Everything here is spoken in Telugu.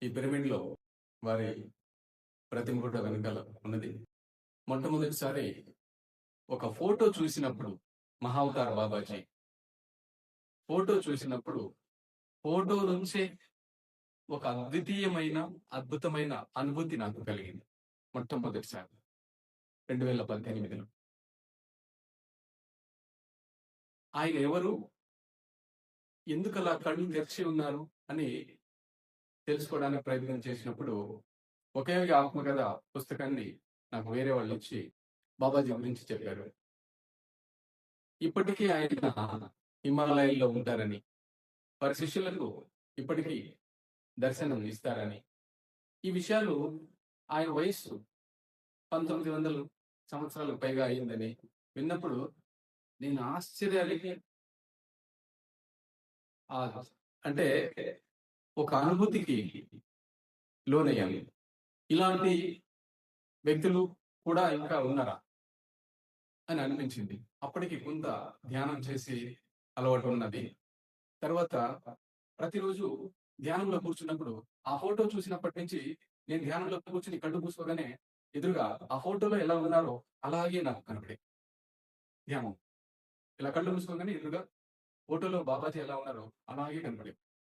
ఈ పిరమిడ్‌లో వారి ప్రతిమ కూడా వెనకాల ఉన్నది. మొట్టమొదటిసారి ఒక ఫోటో చూసినప్పుడు 'మహావతార్ బాబాజీ' ఫోటో చూసినప్పుడు ఫోటో నుంచే ఒక అద్వితీయమైన, అద్భుతమైన అనుభూతి నాకు కలిగింది. మొట్టమొదటిసారి 2018లో. ఆయన ఎవరు? ఎందుకలా కళ్ళు తెరిచి ఉన్నారు అని తెలుసుకోవడానికి ప్రయత్నం చేసినప్పుడు, ఒకే ఒక ఆత్మకథ పుస్తకాన్ని నాకు వేరే వాళ్ళిచ్చి బాబాజీ గురించి చెప్పారు. ఇప్పటికీ ఆయన హిమాలయాల్లో ఉంటారని, వారి శిష్యులకు ఇప్పటికీ దర్శనం ఇస్తారని, ఈ విషయాలు ఆయన వయస్సు 1900 సంవత్సరాలకు పైగా అయిందని విన్నప్పుడు నేను ఆశ్చర్యానికి అంటే ఒక అనుభూతికి లోనయ్యాను. ఇలాంటి వ్యక్తులు కూడా ఇంకా ఉన్నారా అని అనిపించింది. అప్పటికి కొంత ధ్యానం చేసి అలవాటు ఉన్నది. తర్వాత ప్రతిరోజు ధ్యానంలో కూర్చున్నప్పుడు ఆ ఫోటో చూసినప్పటి నుంచి నేను ధ్యానంలో కూర్చొని కళ్ళు మూసుకోగానే ఎదురుగా ఆ ఫోటోలో ఎలా ఉన్నారో అలాగే నాకు కనపడేది. ధ్యానం ఇలా కళ్ళు మూసుకోగానే ఎదురుగా ఫోటోలో బాబాజీ ఎలా ఉన్నారో అలాగే కనపడేది.